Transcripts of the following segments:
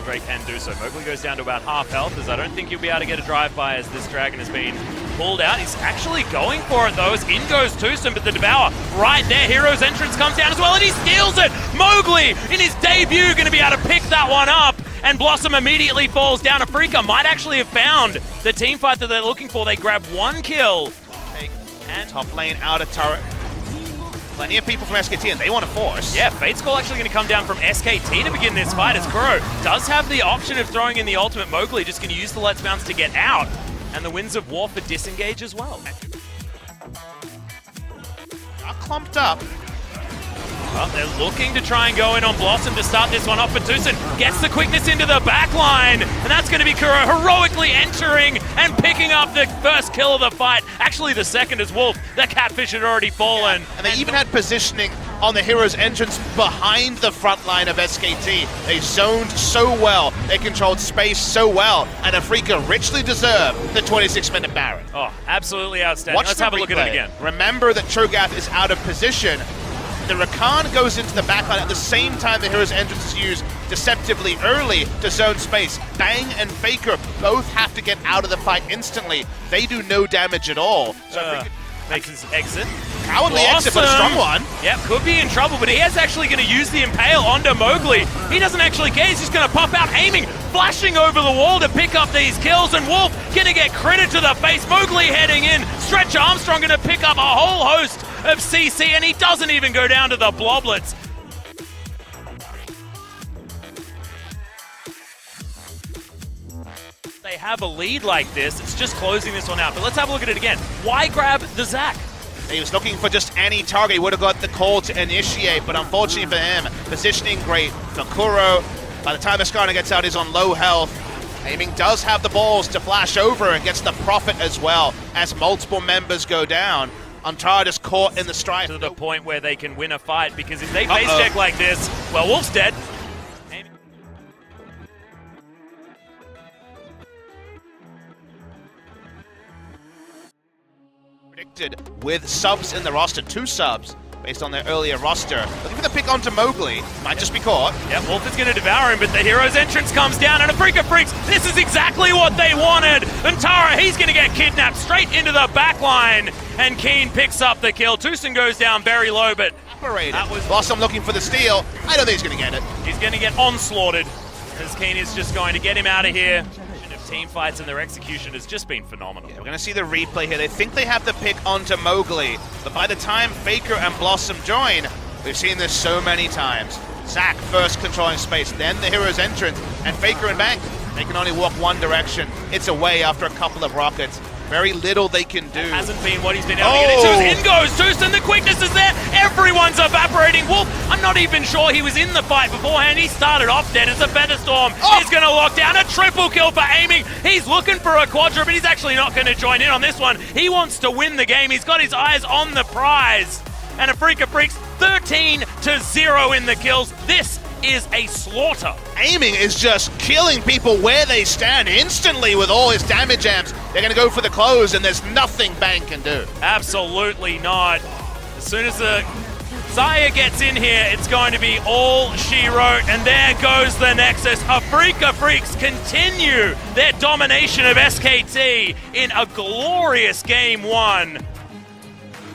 Great can do so. Mowgli goes down to about half health, as I don't think he'll be able to get a drive-by as this dragon has been pulled out. He's actually going for it though, as in goes TusiN, but the Devour right there. Hero's entrance comes down as well, and he steals it! Mowgli, in his debut, going to be able to pick that one up, and Blossom immediately falls down. Afrika might actually have found the team fight that they're looking for. They grab one kill. And top lane out of turret. Plenty of people from SKT, and they want to force. Yeah, Fate's Call actually going to come down from SKT to begin this fight, as Kuro does have the option of throwing in the ultimate. Mowgli just going to use the Let's Bounce to get out, and the Winds of War for disengage as well. Got clumped up. Well, they're looking to try and go in on Blossom to start this one off, but TusiN gets the quickness into the back line, and that's going to be Kuro heroically entering and picking up the first kill of the fight. Actually, the second as Wolf. The Catfish had already fallen. Yeah. And they even had positioning on the hero's entrance behind the front line of SKT. They zoned so well, they controlled space so well, and Afrika richly deserved the 26-minute Baron. Oh, absolutely outstanding. Watch Let's the have a look at it again. Remember that Cho'Gath is out of position. The Rakan goes into the backline at the same time the hero's entrance is used deceptively early to zone space. Bang and Faker both have to get out of the fight instantly. They do no damage at all. So makes his exit. Cowardly exit, but a strong one. Yep, could be in trouble, but he is actually going to use the Impale onto Mowgli. He doesn't actually care, he's just going to pop out, aiming, flashing over the wall to pick up these kills, and Wolf going to get critted to the face. Mowgli heading in. Stretch Armstrong going to pick up a whole host of CC, and he doesn't even go down to the Bloblets. They have a lead like this, it's just closing this one out. But let's have a look at it again. Why grab the Zac? He was looking for just any target. He would have got the call to initiate, but unfortunately for him, positioning great for Kuro. By the time Escarna gets out, he's on low health. Aiming does have the balls to flash over and gets the profit as well as multiple members go down. Untard is caught in the strike. To the point where they can win a fight, because if they face check like this, well, Wolf's dead. Predicted with subs in the roster, 2 subs based on their earlier roster. Looking for the pick onto Mowgli, might just be caught. Yeah, Wolf is going to devour him, but the hero's entrance comes down, and Afrika Freaks, this is exactly what they wanted. And Tara, he's going to get kidnapped straight into the back line, and Keen picks up the kill. TusiN goes down very low, but that was Blossom looking for the steal. I don't think he's going to get it. He's going to get onslaughted, as Keen is just going to get him out of here. Team fights and their execution has just been phenomenal. Yeah, we're going to see the replay here. They think they have the pick onto Mowgli, but by the time Faker and Blossom join, we've seen this so many times. Zac first controlling space, then the hero's entrance, and Faker and Bang, they can only walk one direction. It's away after a couple of rockets. Very little they can do. It hasn't been what he's been able to get into. In goes TusiN, the quickness is there. Everyone's evaporating. Wolf, I'm not even sure he was in the fight beforehand. He started off dead. It's a Featherstorm. He's going to lock down a triple kill for aiming. He's looking for a quadra, but he's actually not going to join in on this one. He wants to win the game. He's got his eyes on the prize. And Afrika Freaks 13-0 in the kills. This is a slaughter. Aiming is just killing people where they stand instantly with all his damage amps. They're going to go for the close, and there's nothing Bang can do. Absolutely not. As soon as the Xayah gets in here, it's going to be all she wrote, and there goes the Nexus. Afrika Freaks continue their domination of SKT in a glorious Game 1.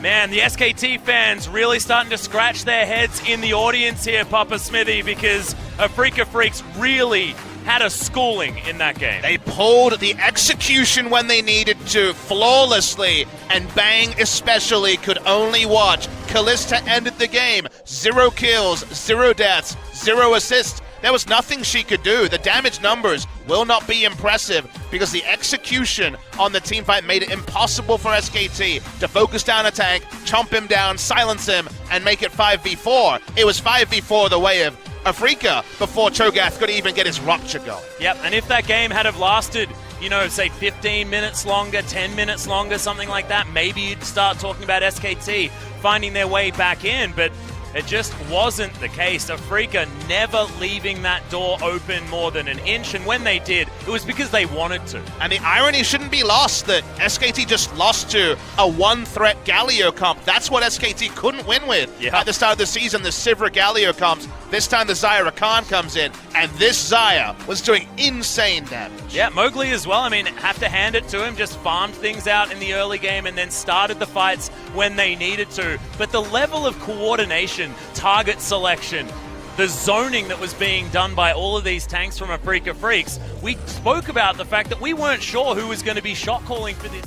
Man, the SKT fans really starting to scratch their heads in the audience here, Papa Smithy, because Afrika Freaks really had a schooling in that game. They pulled the execution when they needed to flawlessly, and Bang especially could only watch. Kalista ended the game. 0 kills, 0 deaths, 0 assists. There was nothing she could do. The damage numbers will not be impressive because the execution on the teamfight made it impossible for SKT to focus down a tank, chomp him down, silence him, and make it 5v4. It was 5v4 the way of Afrika before Cho'Gath could even get his rupture going. Yep, and if that game had have lasted, you know, say 15 minutes longer, 10 minutes longer, something like that, maybe you'd start talking about SKT finding their way back in, but It just wasn't the case. Afrika never leaving that door open more than an inch, and when they did, it was because they wanted to. And the irony shouldn't be lost that SKT just lost to a one-threat Galio comp. That's what SKT couldn't win with at the start of the season, the Sivir Galio comps. This time the Xayah Rakan comes in, and this Xayah was doing insane damage. Yeah, Mowgli as well. I mean, have to hand it to him. Just farmed things out in the early game and then started the fights when they needed to. But the level of coordination, target selection, the zoning that was being done by all of these tanks from Afrika Freaks, we spoke about the fact that we weren't sure who was going to be shot calling for this.